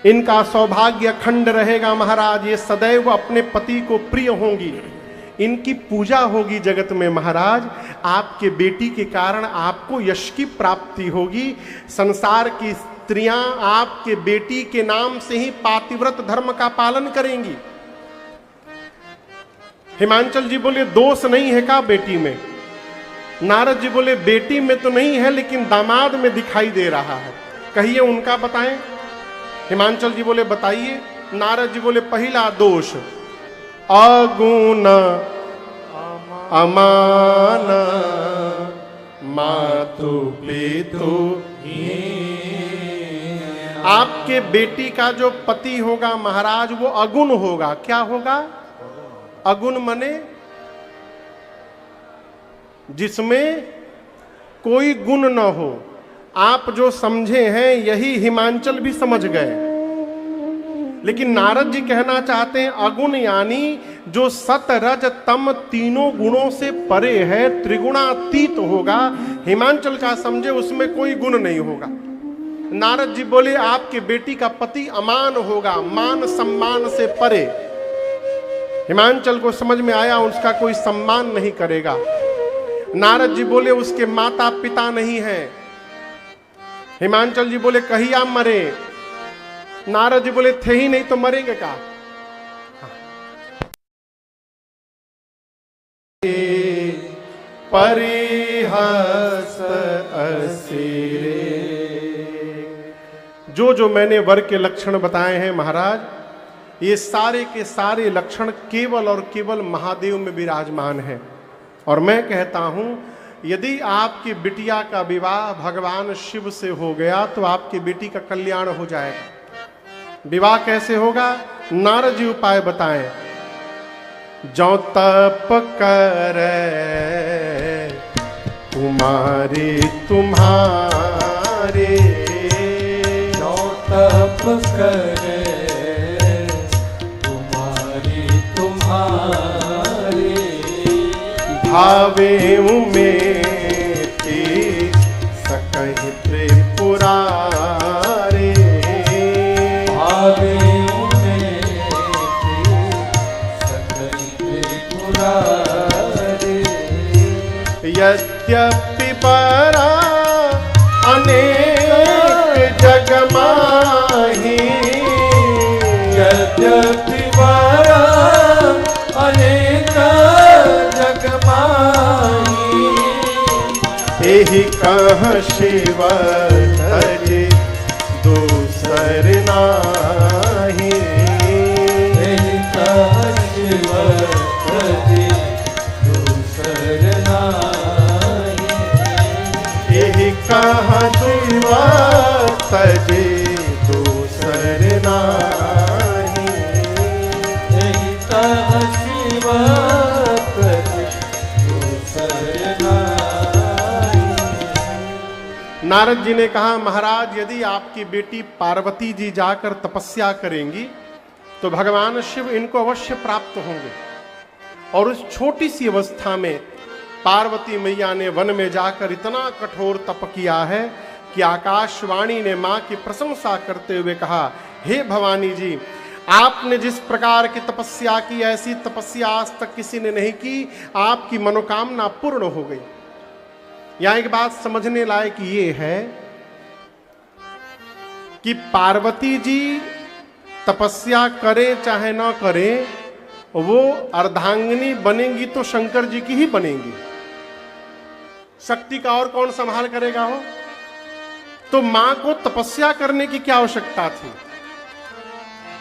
इनका सौभाग्य अखंड रहेगा महाराज, ये सदैव अपने पति को प्रिय होंगी, इनकी पूजा होगी जगत में महाराज। आपके बेटी के कारण आपको यश की प्राप्ति होगी। संसार की स्त्रियां आपके बेटी के नाम से ही पातिव्रत धर्म का पालन करेंगी। हिमांचल जी बोले दोष नहीं है का बेटी में? नारद जी बोले बेटी में तो नहीं है, लेकिन दामाद में दिखाई दे रहा है। कहिए उनका बताएं। हिमांचल जी बोले बताइए। नारद जी बोले पहला दोष अगुण अमान मातु पितु। आपके बेटी का जो पति होगा महाराज वो अगुण होगा। क्या होगा? अगुण मने जिसमें कोई गुण न हो। आप जो समझे हैं यही हिमांचल भी समझ गए, लेकिन नारद जी कहना चाहते हैं अगुण यानी जो सत रज तम तीनों गुणों से परे है, त्रिगुणातीत होगा। हिमांचल का समझे उसमें कोई गुण नहीं होगा। नारद जी बोले आपके बेटी का पति अमान होगा, मान सम्मान से परे। हिमांचल को समझ में आया उसका कोई सम्मान नहीं करेगा। नारद जी बोले उसके माता पिता नहीं है। हिमांचल जी बोले कहिया मरे। नारद जी बोले थे ही नहीं तो मरेंगे का? परिहस असिरे। जो मैंने वर के लक्षण बताए हैं महाराज, ये सारे के सारे लक्षण केवल और केवल महादेव में विराजमान है। और मैं कहता हूं यदि आपकी बिटिया का विवाह भगवान शिव से हो गया तो आपकी बेटी का कल्याण हो जाएगा। विवाह कैसे होगा? नारद जी उपाय बताएं। जो तप करे तुम्हारे तुम्हारे, जो तप करे तुम्हारे तुम्हारे, भावे में सकहि त्रिपुरारे। भावे में सकहि त्रिपुरारे। यद्यपि परा अनेक जग माही, यद्यपि परा अनेक जग माही, एहि कह शिव तजे दूसर नाही। एहि कह शिव तजे दूसर नाही। एहि कह शिव तजे दूसर नाही। एहि कह शिव तजे दूसर नाही। नारद जी ने कहा महाराज यदि आपकी बेटी पार्वती जी जाकर तपस्या करेंगी तो भगवान शिव इनको अवश्य प्राप्त होंगे। और उस छोटी सी अवस्था में पार्वती मैया ने वन में जाकर इतना कठोर तप किया है कि आकाशवाणी ने मां की प्रशंसा करते हुए कहा हे भवानी जी, आपने जिस प्रकार की तपस्या की ऐसी तपस्या आज तक किसी ने नहीं की। आपकी मनोकामना पूर्ण हो गई। यहां एक बात समझने लायक ये है कि पार्वती जी तपस्या करे चाहे ना करे, वो अर्धांगिनी बनेंगी तो शंकर जी की ही बनेंगी। शक्ति का और कौन संभाल करेगा हो? तो मां को तपस्या करने की क्या आवश्यकता थी?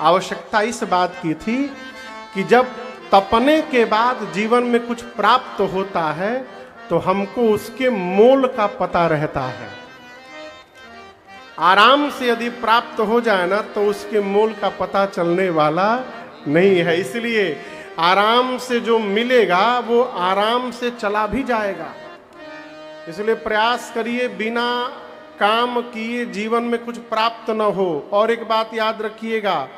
आवश्यकता इस बात की थी कि जब तपने के बाद जीवन में कुछ प्राप्त होता है तो हमको उसके मोल का पता रहता है। आराम से यदि प्राप्त हो जाए ना तो उसके मोल का पता चलने वाला नहीं है। इसलिए आराम से जो मिलेगा वो आराम से चला भी जाएगा। इसलिए प्रयास करिए बिना काम किए जीवन में कुछ प्राप्त न हो। और एक बात याद रखिएगा,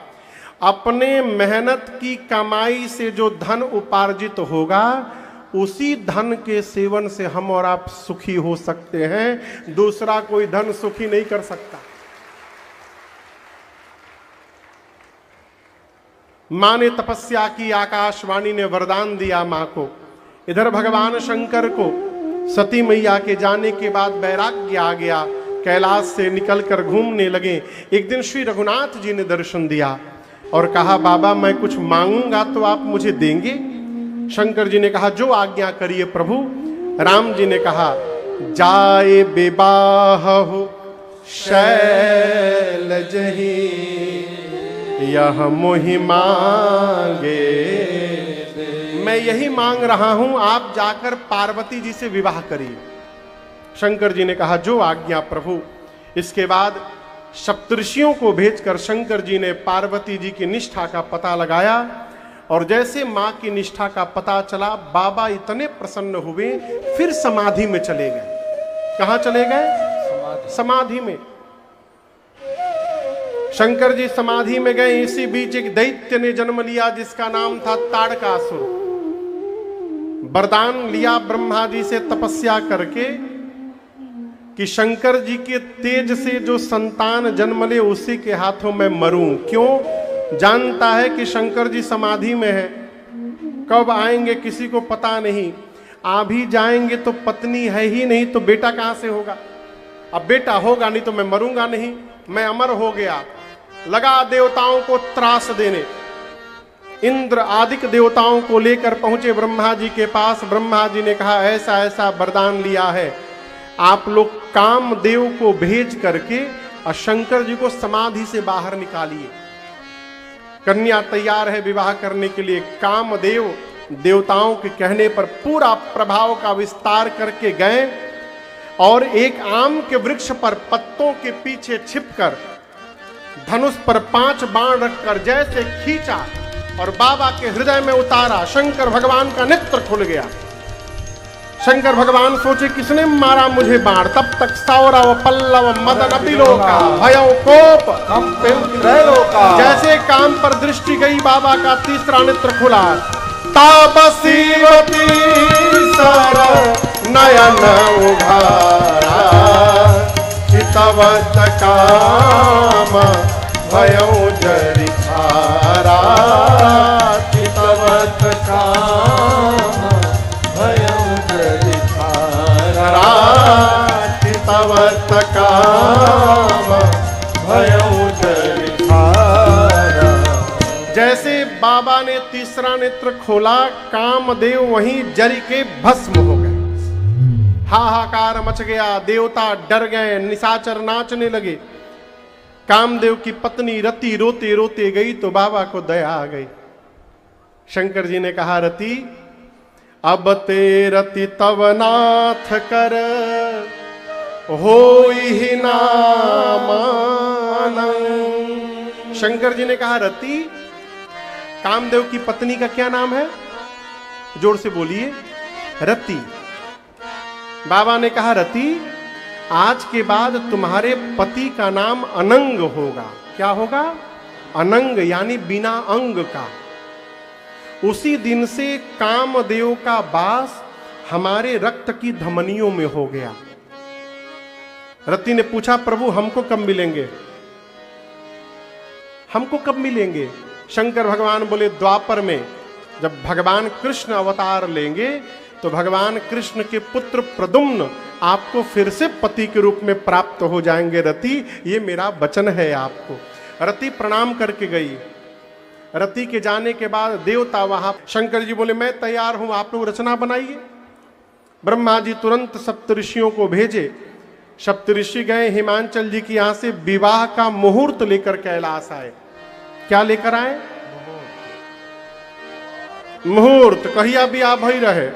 अपने मेहनत की कमाई से जो धन उपार्जित होगा उसी धन के सेवन से हम और आप सुखी हो सकते हैं। दूसरा कोई धन सुखी नहीं कर सकता। मां ने तपस्या की, आकाशवाणी ने वरदान दिया मां को। इधर भगवान शंकर को सती मैया के जाने के बाद वैराग्य आ गया, कैलाश से निकलकर घूमने लगे। एक दिन श्री रघुनाथ जी ने दर्शन दिया और कहा, बाबा मैं कुछ मांगूंगा तो आप मुझे देंगे? शंकर जी ने कहा, जो आज्ञा करिए प्रभु। राम जी ने कहा, जाए बेबाहु शैलजहि, यह मोहि मांगे। मैं यही मांग रहा हूं, आप जाकर पार्वती जी से विवाह करिए। शंकर जी ने कहा, जो आज्ञा प्रभु। इसके बाद सप्तऋषियों को भेजकर शंकर जी ने पार्वती जी की निष्ठा का पता लगाया, और जैसे मां की निष्ठा का पता चला, बाबा इतने प्रसन्न हुए, फिर समाधि में चले गए। कहां चले गए? समाधि में। शंकर जी समाधि में गए। इसी बीच एक दैत्य ने जन्म लिया जिसका नाम था ताड़कासुर। वरदान लिया ब्रह्मा जी से तपस्या करके कि शंकर जी के तेज से जो संतान जन्म ले उसी के हाथों में मरूं। क्यों? जानता है कि शंकर जी समाधि में है, कब आएंगे किसी को पता नहीं। आ भी जाएंगे तो पत्नी है ही नहीं, तो बेटा कहां से होगा? अब बेटा होगा नहीं तो मैं मरूंगा नहीं, मैं अमर हो गया। लगा देवताओं को त्रास देने। इंद्र आदिक देवताओं को लेकर पहुंचे ब्रह्मा जी के पास। ब्रह्मा जी ने कहा, ऐसा ऐसा वरदान लिया है, आप लोग कामदेव को भेज करके और शंकर जी को समाधि से बाहर निकालिए। कन्या तैयार है विवाह करने के लिए। कामदेव देवताओं के कहने पर पूरा प्रभाव का विस्तार करके गए और एक आम के वृक्ष पर पत्तों के पीछे छिपकर धनुष पर 5 बाण रखकर जैसे खींचा और बाबा के हृदय में उतारा, शंकर भगवान का नेत्र खुल गया। शंकर भगवान सोचे, किसने मारा मुझे बाण? तब तक सौरव पल्लव मदन अतिलोका भयं कोप त्रैलोका। जैसे काम पर दृष्टि गई, बाबा का तीसरा नेत्र खुला। तापसीवती सर नयन उघारा, हितवत काम भयं जरिखारा। हितवत काम भयं जरिखारा। हितवत काम भयं जरिखारा। जैसे बाबा ने तीसरा नेत्र खोला, कामदेव वहीं जरी के भस्म हो गए। हाहाकार मच गया, देवता डर गए, निशाचर नाचने लगे। कामदेव की पत्नी रति रोते रोते गई तो बाबा को दया आ गई। शंकर जी ने कहा, रति अब ते रति तव नाथ कर होई ही ना मानन। शंकर जी ने कहा, रति, कामदेव की पत्नी का क्या नाम है? जोर से बोलिए, रति। बाबा ने कहा, रति, आज के बाद तुम्हारे पति का नाम अनंग होगा। क्या होगा? अनंग, यानी बिना अंग का। उसी दिन से कामदेव का वास हमारे रक्त की धमनियों में हो गया। रति ने पूछा, प्रभु हमको कब मिलेंगे? हमको कब मिलेंगे? शंकर भगवान बोले, द्वापर में जब भगवान कृष्ण अवतार लेंगे तो भगवान कृष्ण के पुत्र प्रद्युम्न आपको फिर से पति के रूप में प्राप्त हो जाएंगे। रति, ये मेरा वचन है आपको। रति प्रणाम करके गई। रति के जाने के बाद देवता वहां, शंकर जी बोले, मैं तैयार हूं, आप लोग रचना बनाइए। ब्रह्मा जी तुरंत सप्तऋषियों को भेजे। सप्तऋषि गए, हिमांचल जी की यहां से विवाह का मुहूर्त लेकर कैलाश आए। क्या लेकर आए? मुहूर्त। कहिया भी आप ही रहे।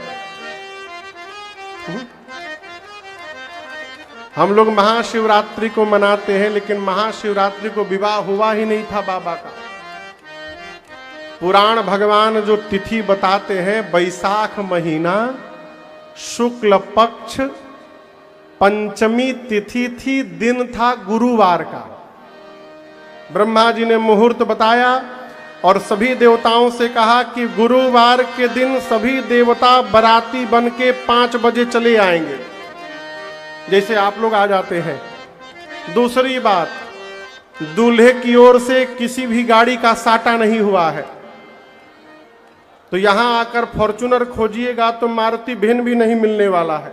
हम लोग महाशिवरात्रि को मनाते हैं, लेकिन महाशिवरात्रि को विवाह हुआ ही नहीं था बाबा का। पुराण भगवान जो तिथि बताते हैं, बैसाख महीना शुक्ल पक्ष पंचमी तिथि थी, दिन था गुरुवार का। ब्रह्मा जी ने मुहूर्त बताया और सभी देवताओं से कहा कि गुरुवार के दिन सभी देवता बराती बन के 5 बजे चले आएंगे, जैसे आप लोग आ जाते हैं। दूसरी बात, दूल्हे की ओर से किसी भी गाड़ी का साटा नहीं हुआ है। तो यहां आकर फॉर्च्यूनर खोजिएगा तो मारुति भिन्न भी नहीं मिलने वाला है।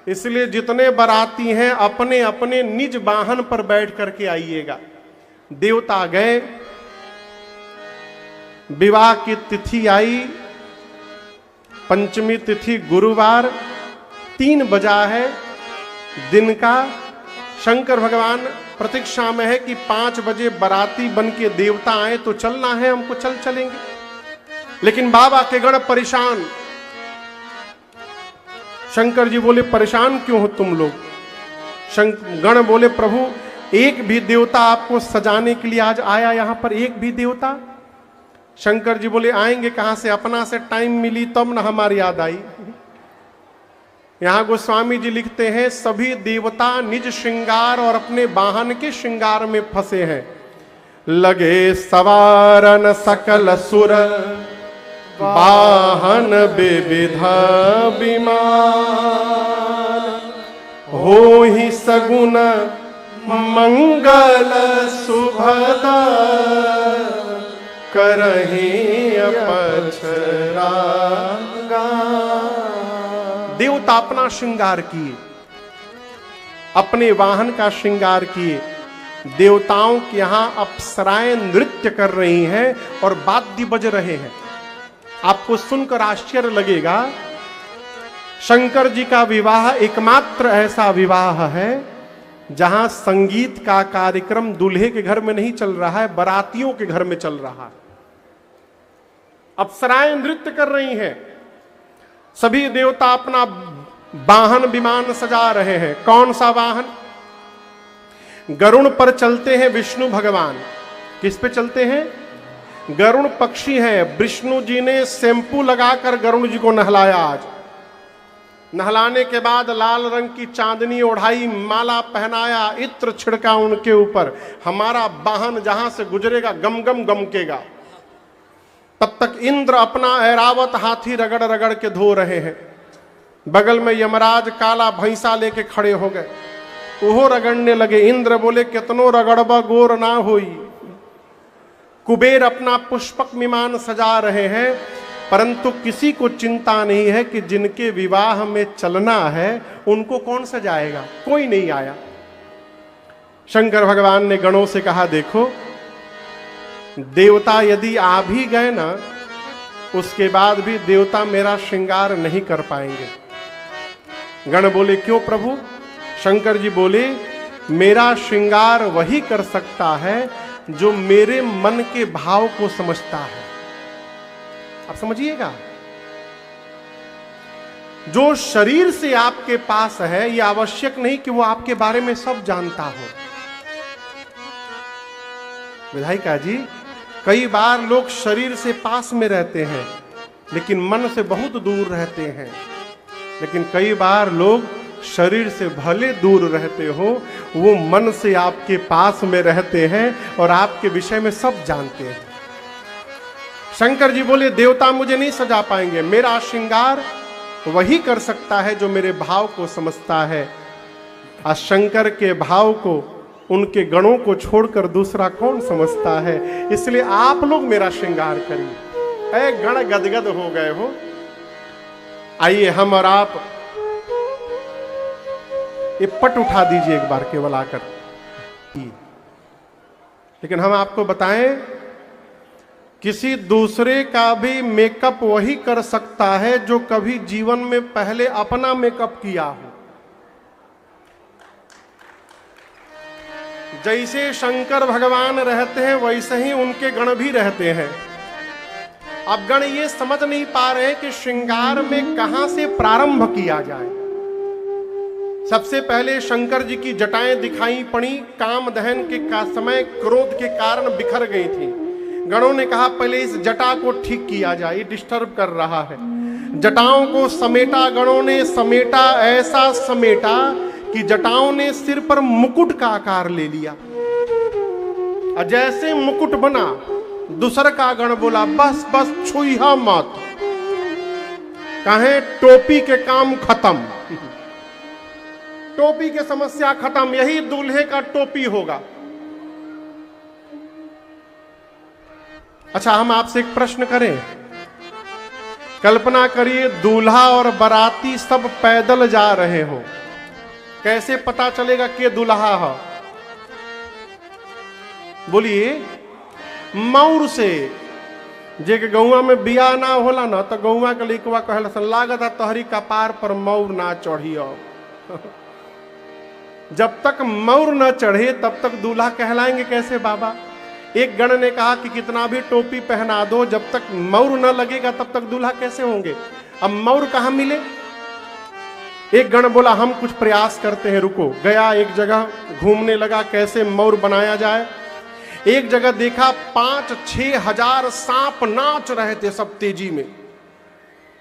इसलिए जितने बाराती हैं अपने अपने निज वाहन पर बैठ करके आइएगा। देवता गए, विवाह की तिथि आई, पंचमी तिथि गुरुवार, 3 बजा है दिन का। शंकर भगवान प्रतीक्षा में है कि 5 बजे बाराती बन के देवता आए तो चलना है हमको, चलेंगे। लेकिन बाबा के गण परेशान। शंकर जी बोले परेशान क्यों हो तुम लोग? गण बोले प्रभु एक भी देवता आपको सजाने के लिए आज आया यहां पर, एक भी देवता? शंकर जी बोले आएंगे कहां से, अपना से टाइम मिली तब न हमारी याद आई। यहां गोस्वामी जी लिखते हैं सभी देवता निज श्रृंगार और अपने वाहन के श्रृंगार में फंसे हैं। लगे सवारन सकल सुर वाहन विविधा विमान, हो ही सगुन मंगल सुभदा, करही अपछरा। देवता अपना श्रृंगार किए, अपने वाहन का श्रृंगार किए। देवताओं के यहां अप्सराएं नृत्य कर रही हैं और वाद्य बज रहे हैं। आपको सुनकर आश्चर्य लगेगा, शंकर जी का विवाह एकमात्र ऐसा विवाह है जहां संगीत का कार्यक्रम दूल्हे के घर में नहीं चल रहा है, बारातियों के घर में चल रहा है। अप्सराएं नृत्य कर रही हैं, सभी देवता अपना वाहन विमान सजा रहे हैं। कौन सा वाहन? गरुण पर चलते हैं विष्णु भगवान। किस पे चलते हैं? गरुण पक्षी है। विष्णु जी ने शैंपू लगाकर गरुण जी को नहलाया। आज नहलाने के बाद लाल रंग की चांदनी ओढ़ाई, माला पहनाया, इत्र छिड़का उनके ऊपर। हमारा वाहन जहां से गुजरेगा गम गम गमकेगा। तब तक इंद्र अपना ऐरावत हाथी रगड़ रगड़ के धो रहे हैं। बगल में यमराज काला भैंसा लेके खड़े हो गए, वो रगड़ने लगे। इंद्र बोले कितनो रगड़बा गोर ना होई। कुबेर अपना पुष्पक विमान सजा रहे हैं, परंतु किसी को चिंता नहीं है कि जिनके विवाह में चलना है उनको कौन सजाएगा। कोई नहीं आया। शंकर भगवान ने गणों से कहा देखो, देवता यदि आ भी गए ना, उसके बाद भी देवता मेरा श्रृंगार नहीं कर पाएंगे। गण बोले क्यों प्रभु? शंकर जी बोले मेरा श्रृंगार वही कर सकता है जो मेरे मन के भाव को समझता है। आप समझिएगा, जो शरीर से आपके पास है यह आवश्यक नहीं कि वो आपके बारे में सब जानता हो। विधायिका जी, कई बार लोग शरीर से पास में रहते हैं लेकिन मन से बहुत दूर रहते हैं। लेकिन कई बार लोग शरीर से भले दूर रहते हो, वो मन से आपके पास में रहते हैं और आपके विषय में सब जानते हैं। शंकर जी बोले देवता मुझे नहीं सजा पाएंगे, मेरा श्रृंगार वही कर सकता है जो मेरे भाव को समझता है। आज शंकर के भाव को, उनके गणों को छोड़कर दूसरा कौन समझता है? इसलिए आप लोग मेरा श्रृंगार करिए। ऐ गण गदगद हो गए हो। आइए हम और आप ये पट उठा दीजिए एक बार केवल आकर। लेकिन हम आपको बताएं, किसी दूसरे का भी मेकअप वही कर सकता है जो कभी जीवन में पहले अपना मेकअप किया हो। जैसे शंकर भगवान रहते हैं वैसे ही उनके गण भी रहते हैं। अब गण ये समझ नहीं पा रहे कि श्रृंगार में कहां से प्रारंभ किया जाए। सबसे पहले शंकर जी की जटाएं दिखाई पड़ी। काम दहन के समय क्रोध के कारण बिखर गई थी। गणों ने कहा पहले इस जटा को ठीक किया जाए, डिस्टर्ब कर रहा है। जटाओं को समेटा, गणों ने समेटा, ऐसा समेटा कि जटाओं ने सिर पर मुकुट का आकार ले लिया। जैसे मुकुट बना, दूसरा का गण बोला बस बस छुईहा मत, कहे टोपी के काम खत्म, टोपी की समस्या खत्म, यही दूल्हे का टोपी होगा। अच्छा, हम आपसे एक प्रश्न करें, कल्पना करिए दूल्हा और बाराती सब पैदल जा रहे हो, कैसे पता चलेगा कि दूल्हा है? बोलिए, मौर से। जे के गौवा में बिया ना होला ना तो गौवा के लिखवा कहल लागत है तोहरी कपार पर मौर ना चढ़ियो। जब तक मौर न चढ़े तब तक दूल्हा कहलाएंगे कैसे बाबा? एक गण ने कहा कि कितना भी टोपी पहना दो, जब तक मौर न लगेगा तब तक दूल्हा कैसे होंगे? अब मौर कहां मिले? एक गण बोला हम कुछ प्रयास करते हैं, रुको। गया एक जगह, घूमने लगा कैसे मौर बनाया जाए। एक जगह देखा 5-6 हजार सांप नाच रहे थे सब तेजी में।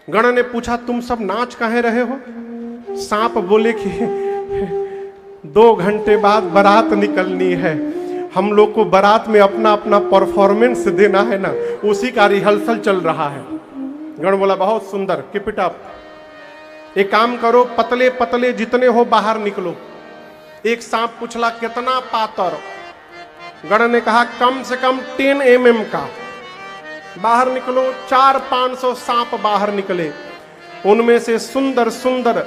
गण ने पूछा तुम सब नाच काहे रहे हो? सांप बोले कि 2 घंटे बाद बारात निकलनी है, हम लोग को बारात में अपना अपना परफॉर्मेंस देना है ना, उसी का रिहर्सल चल रहा है। गण बोला बहुत सुंदर, कीप इट अप। एक काम करो, पतले पतले जितने हो बाहर निकलो। एक सांप पूछला कितना पातर? गण ने कहा कम से कम 10 mm का। बाहर निकलो। 400-500 सांप बाहर निकले। उनमें से सुंदर सुंदर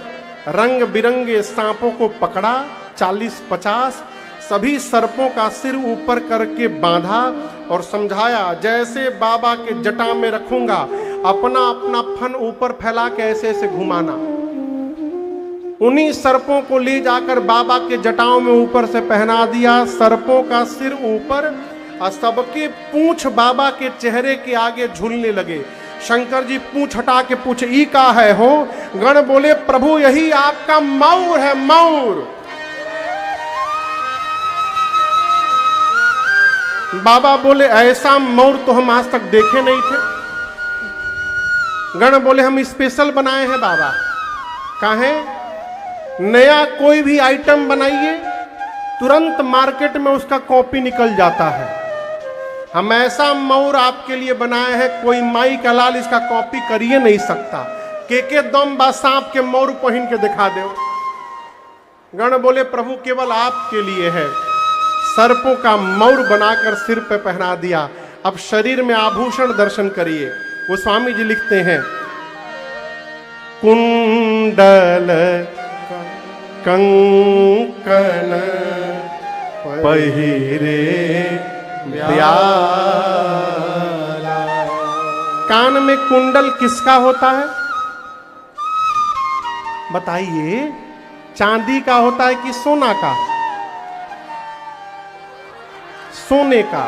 रंग बिरंगे सांपों को पकड़ा, 40-50। सभी सर्पों का सिर ऊपर करके बांधा और समझाया जैसे बाबा के जटा में रखूंगा, अपना अपना फन ऊपर फैला के ऐसे ऐसे घुमाना। उन्हीं सर्पों को ले जाकर बाबा के जटाओं में ऊपर से पहना दिया। सर्पों का सिर ऊपर और सबके पूंछ बाबा के चेहरे के आगे झूलने लगे। शंकर जी पूंछ हटा के पूछे ई का है हो? गण बोले प्रभु यही आपका मौर है, मौर। बाबा बोले ऐसा मौर तो हम आज तक देखे नहीं थे। गण बोले हम स्पेशल बनाए हैं बाबा। काहे? नया कोई भी आइटम बनाइए, तुरंत मार्केट में उसका कॉपी निकल जाता है। हम ऐसा मौर आपके लिए बनाए हैं, कोई माई का लाल इसका कॉपी करिए नहीं सकता। के दम बा सांप के मौर पहन के दिखा दो। गण बोले प्रभु केवल आपके लिए है। सर्पों का मौर बनाकर सिर पे पहना दिया। अब शरीर में आभूषण दर्शन करिए। वो स्वामी जी लिखते हैं कुंडल कंकण पहिरे ब्याला। कान में कुंडल किसका होता है बताइए? चांदी का होता है कि सोना का? सोने का।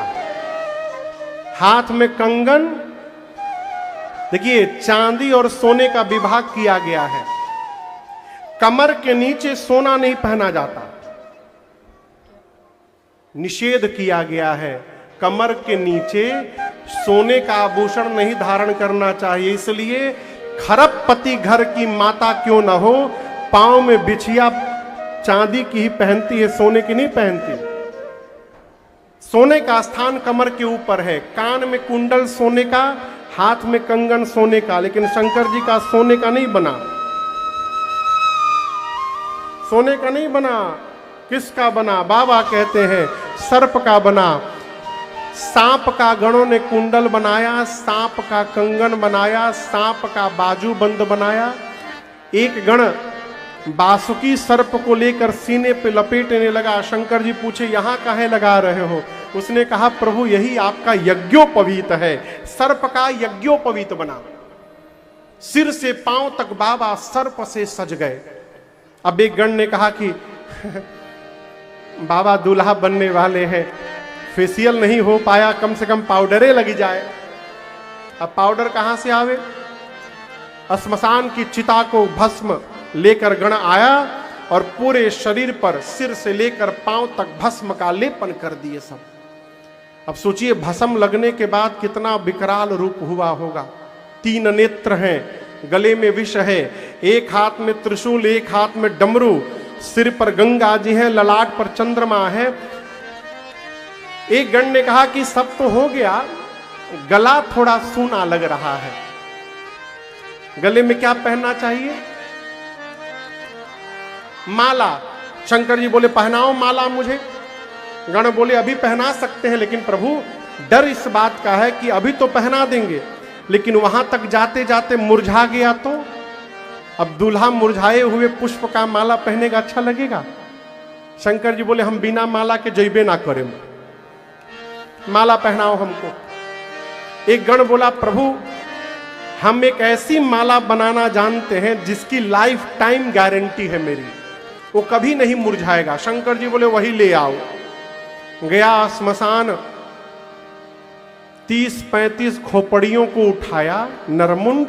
हाथ में कंगन, देखिए चांदी और सोने का विभाग किया गया है। कमर के नीचे सोना नहीं पहना जाता, निषेध किया गया है। कमर के नीचे सोने का आभूषण नहीं धारण करना चाहिए। इसलिए खरबपति घर की माता क्यों ना हो, पांव में बिछिया चांदी की ही पहनती है, सोने की नहीं पहनती। सोने का स्थान कमर के ऊपर है। कान में कुंडल सोने का, हाथ में कंगन सोने का, लेकिन शंकर जी का सोने का नहीं बना। सोने का नहीं बना। किसका बना? बाबा कहते हैं सर्प का बना। सांप का गणों ने कुंडल बनाया, सांप का कंगन बनाया, सांप का बाजूबंद बनाया। एक गण बासुकी सर्प को लेकर सीने पे लपेटने लगा। शंकर जी पूछे यहां काहे लगा रहे हो? उसने कहा प्रभु यही आपका यज्ञोपवीत है। सर्प का यज्ञोपवीत बना। सिर से पांव तक बाबा सर्प से सज गए। अब एक गण ने कहा कि बाबा दूल्हा बनने वाले हैं, फेशियल नहीं हो पाया, कम से कम पाउडरे लगी जाए। अब पाउडर कहां से आवे? श्मशान की चिता को भस्म लेकर गण आया और पूरे शरीर पर सिर से लेकर पांव तक भस्म का लेपन कर दिए सब। अब सोचिए भस्म लगने के बाद कितना विकराल रूप हुआ होगा। 3 नेत्र हैं, गले में विष है, एक हाथ में त्रिशूल, एक हाथ में डमरू, सिर पर गंगा जी है, ललाट पर चंद्रमा है। एक गण ने कहा कि सब तो हो गया, गला थोड़ा सूना लग रहा है, गले में क्या पहनना चाहिए? माला। शंकर जी बोले पहनाओ माला मुझे। गण बोले अभी पहना सकते हैं, लेकिन प्रभु डर इस बात का है कि अभी तो पहना देंगे, लेकिन वहां तक जाते जाते मुरझा गया तो अब दूल्हा मुरझाए हुए पुष्प का माला पहनेगा, अच्छा लगेगा? शंकर जी बोले हम बिना माला के जइबे ना करें, माला पहनाओ हमको। एक गण बोला प्रभु हम एक ऐसी माला बनाना जानते हैं जिसकी लाइफ टाइम गारंटी है मेरी, वो कभी नहीं मुरझाएगा। शंकर जी बोले वही ले आओ। गया स्मशान, 30-35 खोपड़ियों को उठाया नरमुंड,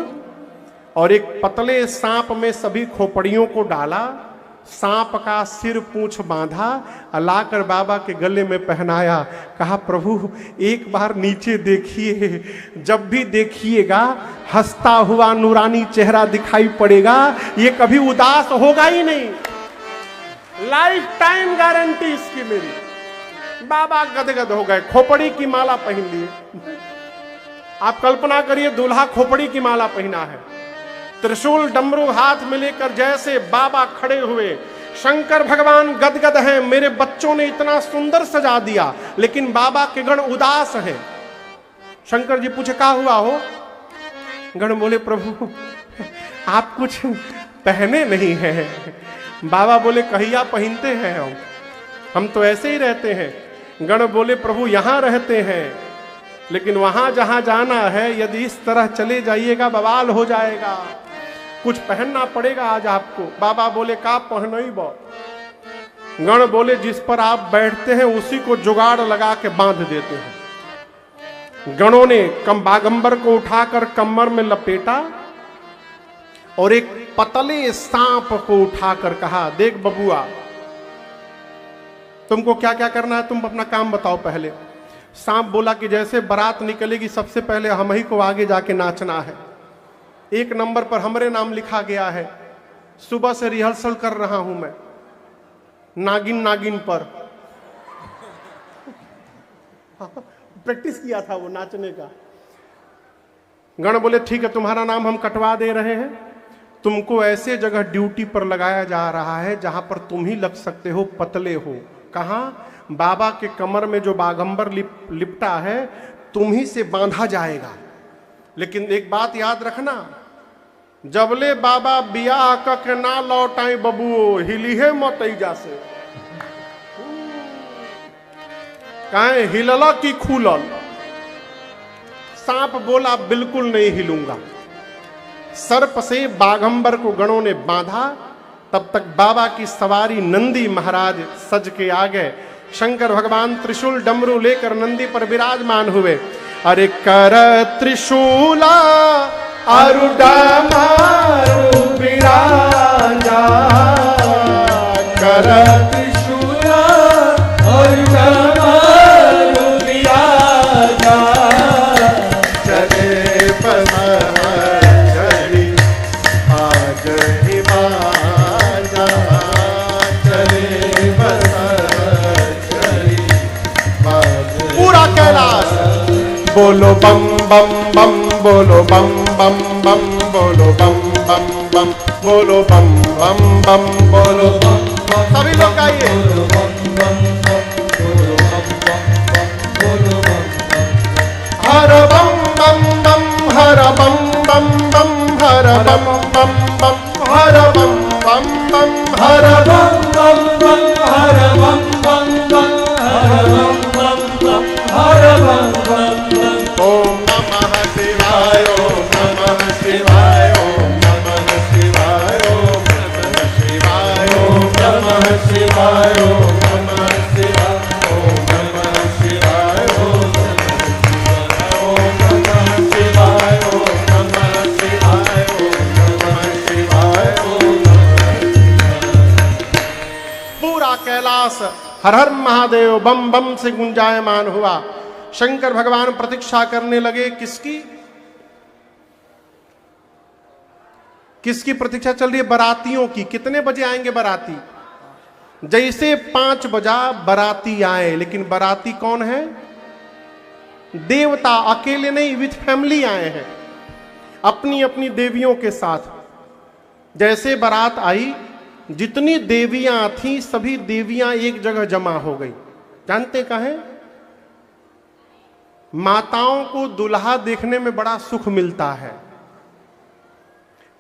और एक पतले सांप में सभी खोपड़ियों को डाला, सांप का सिर पूंछ बांधा, लाकर बाबा के गले में पहनाया। कहा प्रभु एक बार नीचे देखिए, जब भी देखिएगा हंसता हुआ नूरानी चेहरा दिखाई पड़ेगा, ये कभी उदास होगा ही नहीं, लाइफ टाइम गारंटी इसकी मेरी। बाबा गदगद हो गए, खोपड़ी की माला पहन लिए। आप कल्पना करिए दूल्हा खोपड़ी की माला पहना है, त्रिशूल डमरू हाथ में लेकर जैसे बाबा खड़े हुए। शंकर भगवान गदगद हैं, मेरे बच्चों ने इतना सुंदर सजा दिया, लेकिन बाबा के गण उदास हैं। शंकर जी पूछे क्या हुआ हो? गण बोले प्रभु आप कुछ पहने नहीं हैं। बाबा बोले कहिया पहनते हैं हम तो ऐसे ही रहते हैं। गण बोले प्रभु यहां रहते हैं, लेकिन वहां जहां जाना है यदि इस तरह चले जाइएगा बवाल हो जाएगा, कुछ पहनना पड़ेगा आज आपको। बाबा बोले का पहनई बा? गण बोले जिस पर आप बैठते हैं उसी को जुगाड़ लगा के बांध देते हैं। गणों ने बागंबर को उठाकर कमर में लपेटा और एक पतले सांप को उठाकर कहा देख बबुआ तुमको क्या क्या करना है, तुम अपना काम बताओ पहले। सांप बोला कि जैसे बारात निकलेगी सबसे पहले हम ही को आगे जाके नाचना है, 1 नंबर पर हमारे नाम लिखा गया है, सुबह से रिहर्सल कर रहा हूं मैं नागिन पर प्रैक्टिस किया था वो नाचने का। गण बोले ठीक है तुम्हारा नाम हम कटवा दे रहे हैं, तुमको ऐसे जगह ड्यूटी पर लगाया जा रहा है जहां पर तुम ही लग सकते हो, पतले हो। कहां? बाबा के कमर में जो बागंबर लिपटा है तुम ही से बांधा जाएगा। लेकिन एक बात याद रखना, जबले बाबा बियाह के ना लौटाई बबुओ हिलिहे मत ऐजा से। कहे हिलला की खुलल? सांप बोला बिल्कुल नहीं हिलूंगा। सर्प से बागंबर को गणों ने बांधा। तब तक बाबा की सवारी नंदी महाराज सज के आ गए। शंकर भगवान त्रिशूल डमरू लेकर नंदी पर विराजमान हुए। अरे कर त्रिशूला अरुडा मारु विराजा, कर त्रिशूला अरुडा मारु विराजा, चले पसरी आज हिमाजा, चले पसरी पूरा कैलाश बोलो बम बम बम, बोलो बम बम बम, बोलो बम बम बम, बोलो बम बम बम, बोलो बम बम। सभी लोग आइए। हर बम बम बम, हर बम बम बम, हर बम बम बम, हर बम बम बम, हर बम बम बम, हर बम बम बम, हर बम बम बम, हर बम बम बम। ओम नमः शिवाय, ओम नमः शिवाय, ओम नमः शिवाय, ओम नमः शिवाय, ओम नमः शिवाय, ओम नमः शिवाय, ओम नमः शिवाय, ओम नमः शिवाय, ओम नमः शिवाय, ओम नमः शिवाय, ओम नमः। पूरा कैलाश हर हर महादेव बम बम से गुंजायमान हुआ। शंकर भगवान प्रतीक्षा करने लगे। किसकी? किसकी प्रतीक्षा चल रही है? बारातियों की। कितने बजे आएंगे बाराती? जैसे 5 बजा बाराती आए, लेकिन बाराती कौन है? देवता, अकेले नहीं, विथ फैमिली आए हैं, अपनी अपनी देवियों के साथ। जैसे बारात आई, जितनी देवियां थी सभी देवियां एक जगह जमा हो गई। जानते कहें? माताओं को दुल्हा देखने में बड़ा सुख मिलता है।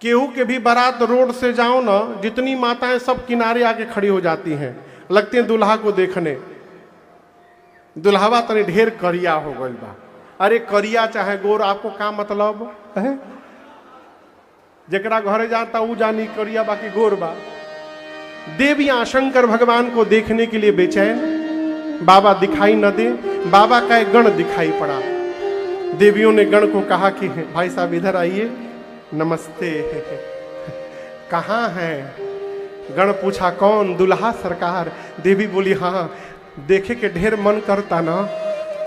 केहू के भी बारात रोड से जाओ ना, जितनी माताएं सब किनारे आके खड़ी हो जाती हैं, लगती हैं दुल्हा को देखने। दुल्हावा तनी ढेर करिया हो गई बा। अरे करिया चाहे गोर, आपको क्या मतलब है? जकरा घरे जाता ऊ जानी करिया बाकी गोर बा। देवियां शंकर भगवान को देखने के लिए बेचैन, बाबा दिखाई न दे। बाबा का एक गण दिखाई पड़ा। देवियों ने गण को कहा कि भाई साहब इधर आइए, नमस्ते। कहाँ हैं? गण पूछा कौन? दुल्हा सरकार। देवी बोली हाँ, देखे के ढेर मन करता ना,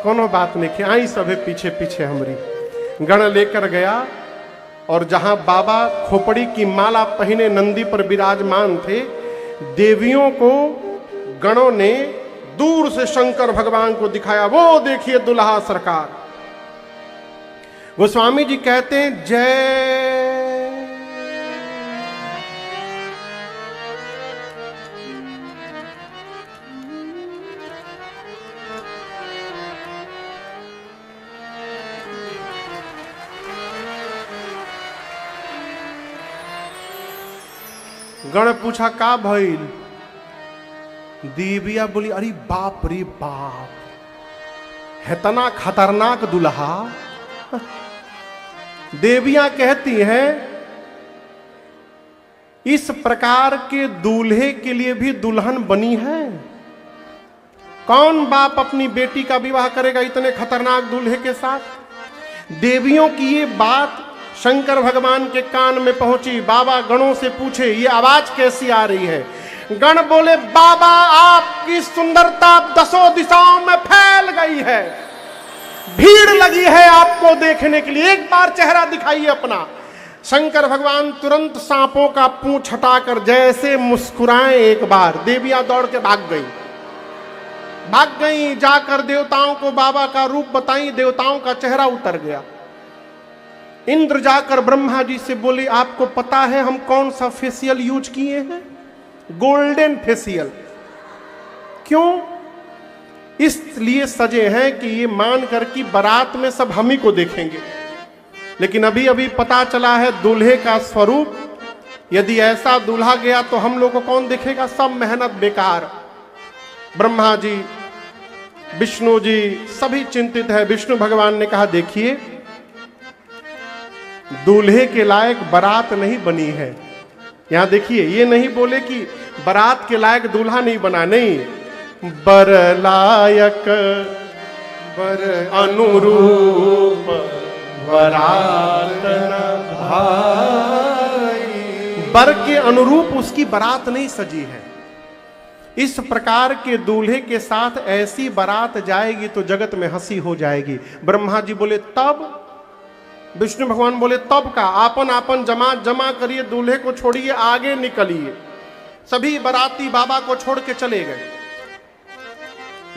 कोनो बात नहीं, आई सभे पीछे पीछे हमरी। गण लेकर गया और जहां बाबा खोपड़ी की माला पहने नंदी पर विराजमान थे, देवियों को गणों ने दूर से शंकर भगवान को दिखाया। वो देखिए दुल्हा सरकार। गोस्वामी जी कहते हैं जय। गण पूछा का भइल? देविया बोली अरे बाप रे बाप, इतना खतरनाक दुल्हा। देवियां कहती हैं इस प्रकार के दूल्हे के लिए भी दुल्हन बनी है। कौन बाप अपनी बेटी का विवाह करेगा इतने खतरनाक दूल्हे के साथ? देवियों की ये बात शंकर भगवान के कान में पहुंची। बाबा गणों से पूछे ये आवाज कैसी आ रही है? गण बोले बाबा आपकी सुंदरता दसों दिशाओं में फैल गई है, भीड़ लगी है आपको देखने के लिए, एक बार चेहरा दिखाइए अपना। शंकर भगवान तुरंत सांपों का पूंछ हटाकर जैसे मुस्कुराए एक बार, देवियां दौड़ के भाग गई। जाकर देवताओं को बाबा का रूप बताई, देवताओं का चेहरा उतर गया। इंद्र जाकर ब्रह्मा जी से बोले आपको पता है हम कौन सा फेशियल यूज किए हैं? Golden facial. क्यों? इसलिए सजे हैं कि ये मानकर कि बारात में सब हम ही को देखेंगे। लेकिन अभी अभी पता चला है दूल्हे का स्वरूप। यदि ऐसा दूल्हा गया तो हम लोग को कौन देखेगा? सब मेहनत बेकार। ब्रह्मा जी, विष्णु जी सभी चिंतित है। विष्णु भगवान ने कहा देखिए दूल्हे के लायक बारात नहीं बनी है। यहां देखिए, ये नहीं बोले कि बारात के लायक दूल्हा नहीं बना, नहीं, बर लायक बर अनुरूप बारात न भाई। बर के अनुरूप उसकी बारात नहीं सजी है। इस प्रकार के दूल्हे के साथ ऐसी बारात जाएगी तो जगत में हंसी हो जाएगी। ब्रह्मा जी बोले तब? विष्णु भगवान बोले तब का? आपन आपन जमा करिए, दूल्हे को छोड़िए, आगे निकलिए। सभी बाराती बाबा को छोड़ के चले गए।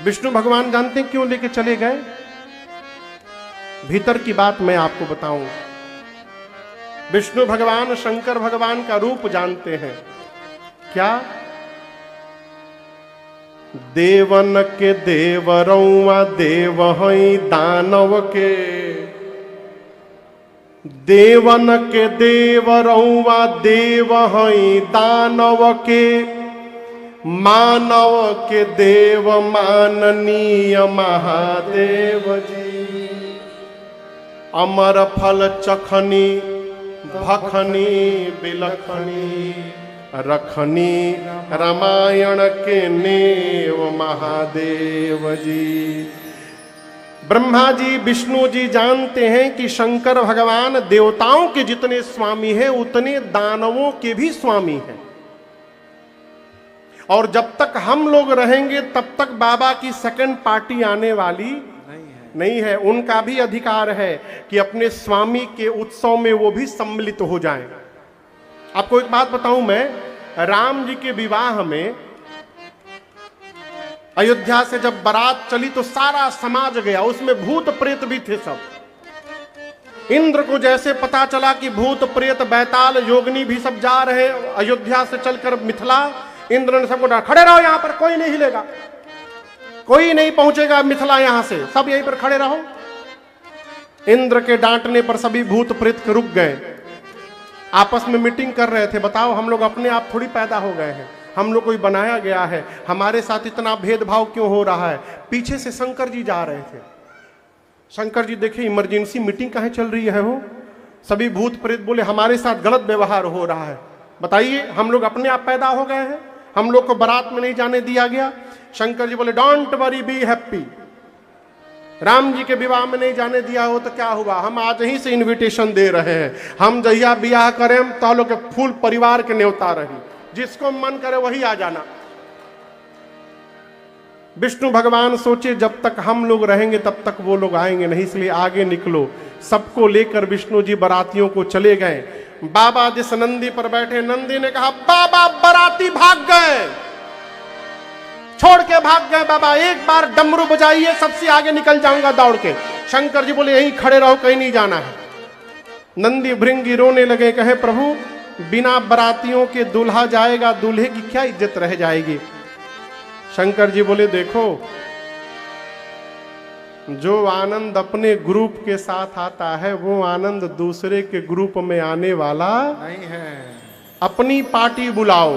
विष्णु भगवान जानते हैं क्यों लेके चले गए? भीतर की बात मैं आपको बताऊं। विष्णु भगवान शंकर भगवान का रूप जानते हैं। क्या? देवन के देवरौआ देव हई दानव के, देवन के देवरौआ देव हई दानव के, मानव के देव माननीय महादेव जी। अमर फल चखनी भखनी बिलखनी, रखनी रामायण के नेव महादेव जी। ब्रह्मा जी विष्णु जी जानते हैं कि शंकर भगवान देवताओं के जितने स्वामी हैं उतने दानवों के भी स्वामी हैं। और जब तक हम लोग रहेंगे तब तक बाबा की सेकंड पार्टी आने वाली नहीं है। उनका भी अधिकार है कि अपने स्वामी के उत्सव में वो भी सम्मिलित हो जाएं। आपको एक बात बताऊं मैं, राम जी के विवाह में अयोध्या से जब बारात चली तो सारा समाज गया, उसमें भूत प्रेत भी थे सब। इंद्र को जैसे पता चला कि भूत प्रेत बैताल योगिनी भी सब जा रहे अयोध्या से चलकर मिथिला, इंद्र ने सबको डाला खड़े रहो, यहां पर कोई नहीं हिलेगा, कोई नहीं पहुंचेगा मिथिला, यहां से सब यहीं पर खड़े रहो। इंद्र के डांटने पर सभी भूत प्रेत रुक गए, आपस में मीटिंग कर रहे थे। बताओ, हम लोग अपने आप थोड़ी पैदा हो गए हैं, हम लोग कोई बनाया गया है, हमारे साथ इतना भेदभाव क्यों हो रहा है? पीछे से शंकर जी जा रहे थे। शंकर जी देखे इमरजेंसी मीटिंग कहाँ चल रही है वो, सभी भूत प्रेत बोले हमारे साथ गलत व्यवहार हो रहा है। बताइए, हम लोग अपने आप पैदा हो गए हैं, हम लोग को बारात में नहीं जाने दिया गया। शंकर जी बोले don't worry, be happy. Ram ji के विवाह में नहीं जाने दिया हो तो क्या हुआ, हम आज ही से इनविटेशन दे रहे हैं, हम जहिया ब्याह करें तो लोग के फुल परिवार के न्योता रही, जिसको मन करे वही आ जाना। विष्णु भगवान सोचे जब तक हम लोग रहेंगे तब तक वो लोग आएंगे नहीं, इसलिए आगे निकलो। सबको लेकर विष्णु जी बारातियों को चले गए। बाबा जिस नंदी पर बैठे, नंदी ने कहा बाबा बाराती भाग गए, छोड़ के भाग गए बाबा, एक बार डमरू बजाइए, सबसे आगे निकल जाऊंगा दौड़ के। शंकर जी बोले यहीं खड़े रहो, कहीं नहीं जाना है। नंदी भृंगी रोने लगे, कहे प्रभु बिना बरातियों के दूल्हा जाएगा, दूल्हे की क्या इज्जत रह जाएगी? शंकर जी बोले देखो, जो आनंद अपने ग्रुप के साथ आता है वो आनंद दूसरे के ग्रुप में आने वाला नहीं है। अपनी पार्टी बुलाओ।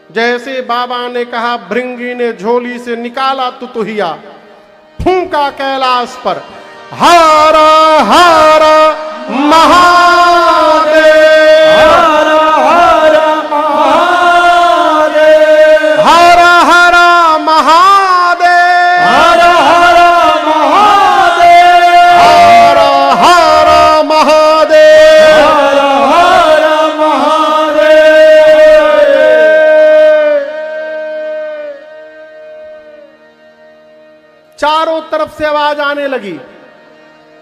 जैसे बाबा ने कहा, भृंगी ने झोली से निकाला तुतुहिया, फूंका कैलाश पर, हारा हारा महादेव, हर हर महादेव, हारा हारा महादेव, हर हर महादेव, हारा हारा महादेव। हर हर महादेव। चारों तरफ से आवाज आने लगी,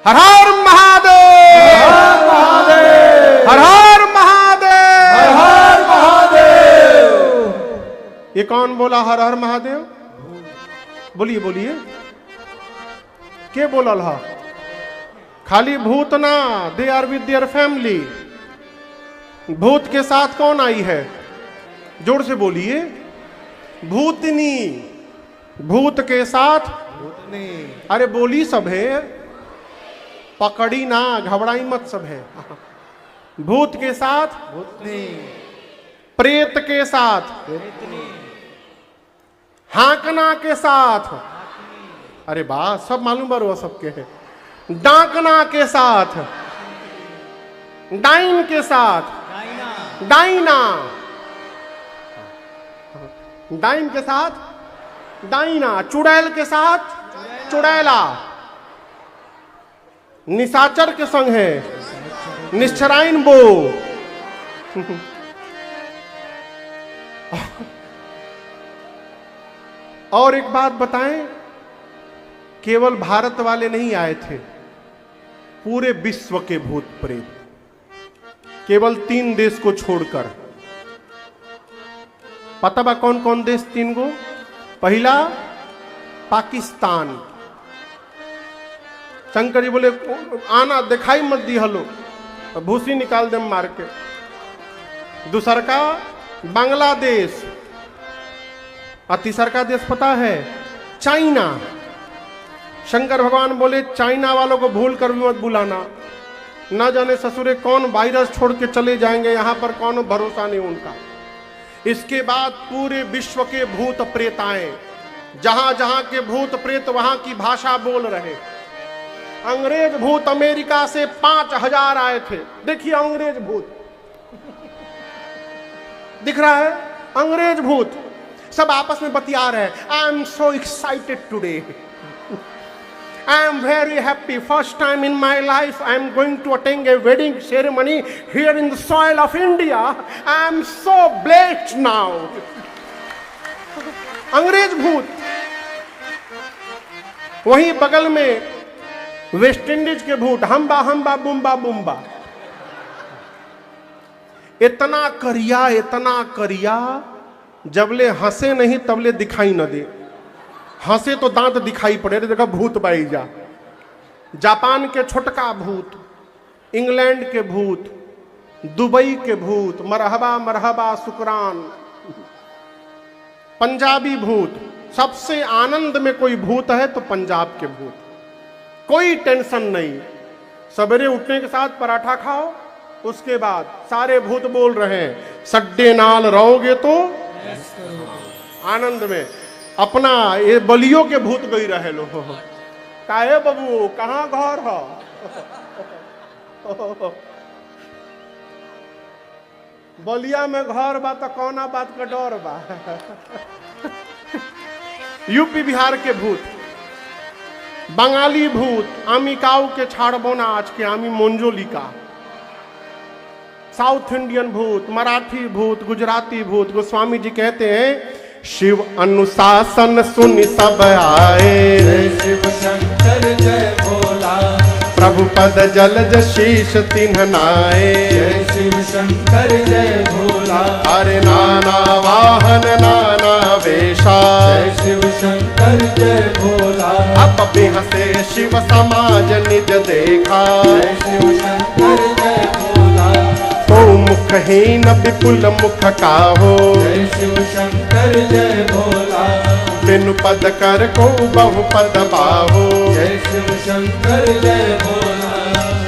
हर हर महादेव, हर महादेव, हर हर महादेव, हर हर महादेव। ये कौन बोला हर हर महादेव? बोलिए बोलिए, के बोलल हा? खाली भूत ना, they are with their family. भूत के साथ कौन आई है? जोर से बोलिए, भूतनी। भूत के साथ, भूतनी। अरे बोली सब है, पकड़ी ना, घबराई मत सब है। भूत के साथ, भूतनी। प्रेत के साथ, प्रेतनी। हाकना के साथ, अरे वाह सब मालूम बरो सबके है। डाकना के साथ, डाइन के साथ, डाइना, डाइन के साथ डाइना, चुड़ैल के साथ चुड़ैला, निशाचर के संग है निश्चराइन बो। और एक बात बताएं, केवल भारत वाले नहीं आए थे, पूरे विश्व के भूत प्रेत, केवल 3 देश को छोड़कर। पता बा कौन कौन देश? 3 गो। पहला पाकिस्तान। शंकर जी बोले आना दिखाई मत दी हलो, भूसी निकाल दे मार के। दूसर का बांग्लादेश, और तीसर का देश पता है? चाइना। शंकर भगवान बोले चाइना वालों को भूल कर भी मत बुलाना, ना जाने ससुरे कौन वायरस छोड़ के चले जाएंगे, यहां पर कौन भरोसा नहीं उनका। इसके बाद पूरे विश्व के भूत प्रेत आए, जहां जहां के भूत प्रेत वहां की भाषा बोल रहे। अंग्रेज भूत अमेरिका से 5000 आए थे। देखिए अंग्रेज भूत दिख रहा है, अंग्रेज भूत सब आपस में बतिया रहे हैं। I am so excited today, I am very happy. First time in my life I am going to attend a wedding ceremony here in the soil of India. I am so blessed now. अंग्रेज भूत। वहीं बगल में West Indies के भूत, हम्बा हम्बा बुम्बा बुम्बा। इतना करिया, जबले हंसे नहीं तबले दिखाई न दे। हंसे तो दांत दिखाई पड़े, देखा भूत बाई जा। जापान के छोटका भूत, इंग्लैंड के भूत, दुबई के भूत, मरहबा मरहबा शुक्रान। पंजाबी भूत, सबसे आनंद में कोई भूत है तो पंजाब के भूत। कोई टेंशन नहीं। सवेरे उठने के साथ पराठा खाओ, उसके बाद सारे भूत बोल रहे हैं सड्डे नाल रहोगे तो आनंद में। अपना ये बलियों के भूत गई रहे लो, काहे बबू कहाँ घर हो? बलिया में घर बा तो कौना बात का डर बा? यूपी बिहार के भूत, बंगाली भूत, आमी काऊ के छाड़बो ना आज के आमी मोंजोलिका, साउथ इंडियन भूत, मराठी भूत, गुजराती भूत। गोस्वामी जी कहते हैं शिव अनुशासन सुनि सब आए, जय शिव शंकर जय भोला, प्रभु पद जलज शीश तिन्ह नाए, जय शिव शंकर जय भोला, अरे नाना वाहन नाना वेशा, जय शिव शंकर जय भोला, अब बिहसे शिव समाज निज देखा, जय शिव शंकर जय भोला, तो मुखहीन विपुल मुख काहो, जय शिव शंकर जय भोला, बिनु पद कर को बहु पद बाहो, जय शिव शंकर जय भोला,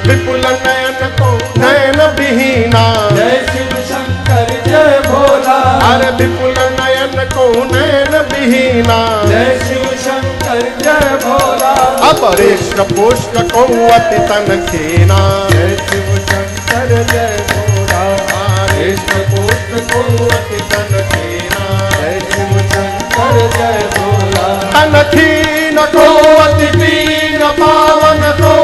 विपुल नयन को नयन विहीना, जय शिव शंकर जय भोला, अरे विपुल नयन को नयन विहीना, जय शिव शंकर जय भोला, अपरेश पुष्क को अति तन खीना, जय शिव शंकर जय भोला, कृष्ण पुत्र को अति तन खीना, जय शिव शंकर जय भोला, तन खीन को अति दीन पावन को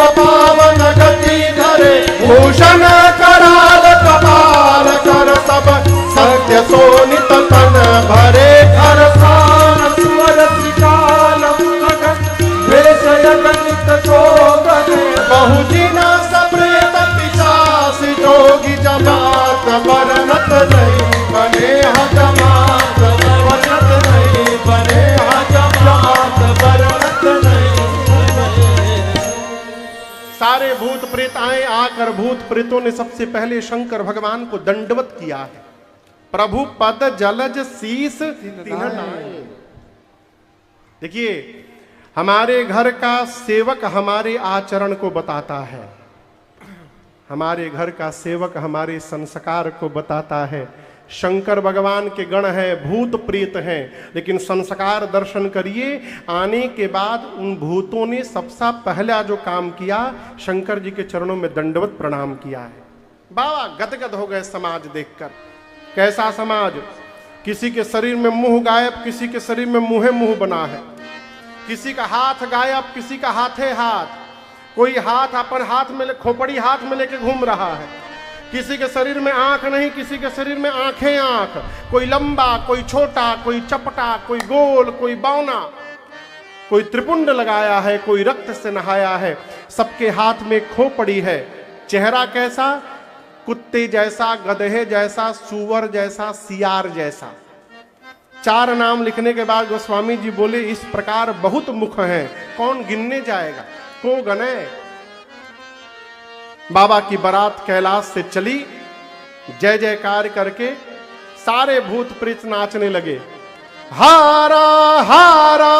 अपावन गति धरे, भूषण कराल कपाल कर सब सत्य सोनित तन भरे, हर स्थान सुवर श्रीकालम गगन, भेष जगन्नित शोभन, बहुजिना सप्रेत पिशाच जोगी जमात वर्णत नहीं बने हजमात, वर्णत नहीं बने हजमात, वर्णत नहीं बने। सारे भूत प्रेत आए, आकर भूत प्रेतों ने सबसे पहले शंकर भगवान को दंडवत किया है। प्रभु पद जलज शीस तिन्ह नाए। देखिए, हमारे घर का सेवक हमारे आचरण को बताता है, हमारे घर का सेवक हमारे संस्कार को बताता है। शंकर भगवान के गण है, भूत प्रेत हैं, लेकिन संस्कार दर्शन करिए। आने के बाद उन भूतों ने सबसे पहला जो काम किया, शंकर जी के चरणों में दंडवत प्रणाम किया है। बाबा गदगद हो गए समाज देखकर। कैसा समाज? किसी के शरीर में मुंह गायब, किसी के शरीर में मुंहे मुंह बना है, किसी का हाथ गायब, किसी का हाथे हाथ, कोई हाथ अपन हाथ में खोपड़ी हाथ में लेके घूम रहा है, किसी के शरीर में आंख नहीं, किसी के शरीर में आंखें आंख, कोई लंबा, कोई छोटा, कोई चपटा, कोई गोल, कोई बौना, कोई त्रिपुंड लगाया है, कोई रक्त से नहाया है, सबके हाथ में खोपड़ी है। चेहरा कैसा? कुत्ते जैसा, गधे जैसा, सुअर जैसा, सियार जैसा। 4 नाम लिखने के बाद गोस्वामी जी बोले इस प्रकार बहुत मुख हैं, कौन गिनने जाएगा, को गने। बाबा की बारात कैलाश से चली, जय जयकार करके सारे भूत प्रेत नाचने लगे। हारा हारा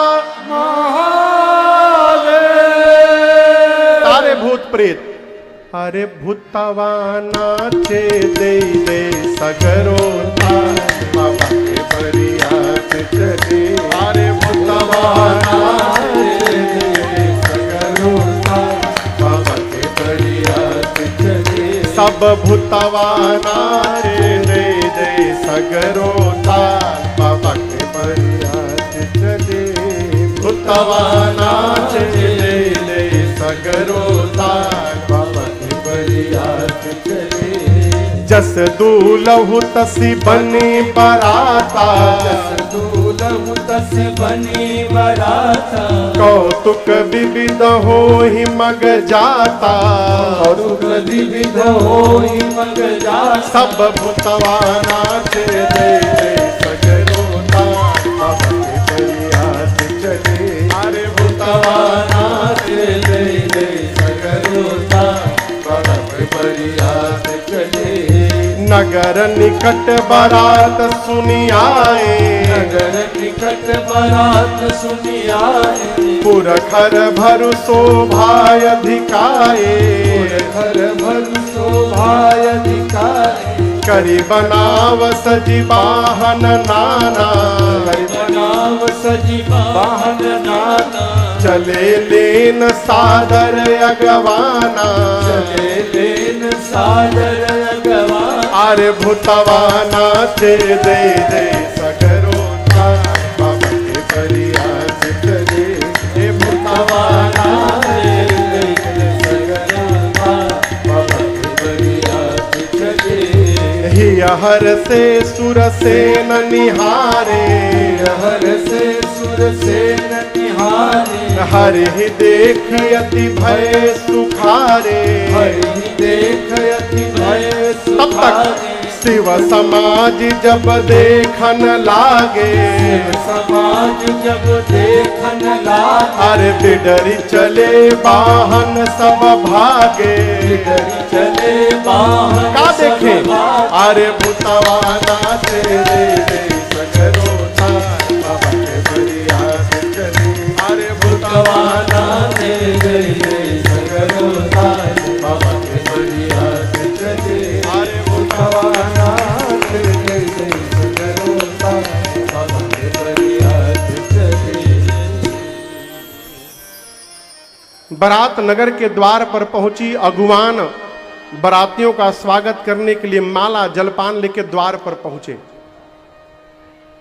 सारे भूत प्रेत, अरे भूतवा नाचे दे दे सगरो था, बाबा के बरियात चले, अरे भूतवा नाचे दे सगरो था, बाबा के बरियात चले, सब भूतवा नाचे दे दे सगरो था, बाबा के बरियात चले, भूतवा नाचे दे दे सगरो था, बाबा के बरियात चले, जस दूलहु तसी बनी बराता, जस दूलहु तसी बनी बराता, कौतुक विविध होहि मग जाता, कौतुक विविध होहि मग जाता, सब भूतवा नाचे दे दे सगरो था, बाबा के बरियात चले, अरे भूतवा नाचे दे दे सगरो था, बाबा के बरियात चले, नगर निकट बारात सुनी आए, नगर निकट देखत बरात सुनिया पुरखर भरु शोभाय अधिकाए घर भर शोभाय अधिकारी करी बनाव सजी वाहन नाना बनाव सजी वाहन नाना चले लेन सादर अगवाना चले लेन सादर अगवा अरे भूतवाना चे दे दे सगरो बाबा के परियास चले हे भूतवाना हर से सुर सेन निहारे हर से सुर सेन निहारे हरि देख अति भय सुखारे हरि देख अति भय तब तक शिव समाज जब देखन लागे समाज जब देखन लागे अरे बिडरी चले वाहन सब भागे डरी चले बाहर का देखे अरे भूतवाना तेरे सगरो थार बाबा के परियास चले अरे भूतवाना दे गई सगरो तार बाबा के परियास चले अरे भूतवाना दे गई सगरो तार बाबा के परियास चले बारात नगर के द्वार पर पहुंची अगुवान बारातियों का स्वागत करने के लिए माला जलपान लेके द्वार पर पहुंचे।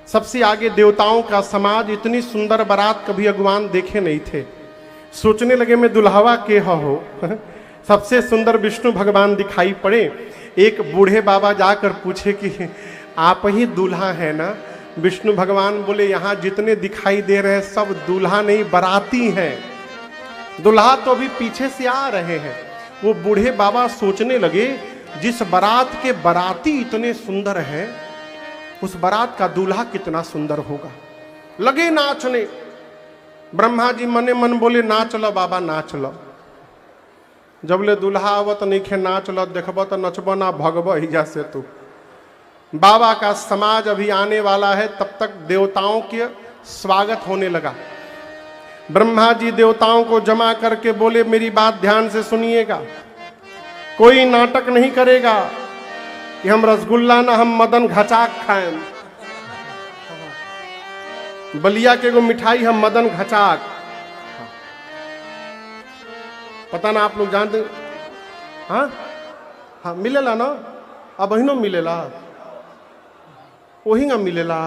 सबसे आगे देवताओं का समाज। इतनी सुंदर बारात कभी अगुवान देखे नहीं थे। सोचने लगे मैं दुल्हवा के हो सबसे सुंदर विष्णु भगवान दिखाई पड़े। एक बूढ़े बाबा जाकर पूछे कि आप ही दूल्हा है ना? विष्णु भगवान बोले यहाँ जितने दिखाई दे रहे हैं सब दूल्हा नहीं बाराती हैं। दूल्हा तो अभी पीछे से आ रहे हैं। वो बूढ़े बाबा सोचने लगे जिस बारात के बाराती इतने सुंदर हैं उस बारात का दूल्हा कितना सुंदर होगा। लगे नाचने। ब्रह्मा जी मने मन बोले नाच लो बाबा नाच लो। जब ले दूल्हा आवत नहीं खे नाच लो देखब तो नचब ना भगब हिजा से तू। बाबा का समाज अभी आने वाला है। तब तक देवताओं के स्वागत होने लगा। ब्रह्मा जी देवताओं को जमा करके बोले मेरी बात ध्यान से सुनिएगा। कोई नाटक नहीं करेगा कि हम रसगुल्ला ना हम मदन घचाक खाएं। बलिया के एगो मिठाई हम मदन घचाक। पता ना आप लोग जानते? हाँ हाँ मिलेला ना। अब अहिनो मिलेला वही ना मिलेला।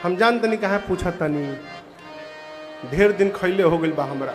हम जानते नहीं कहाँ पूछा तनी। ढेर दिन खैले हो गई बा हमरा।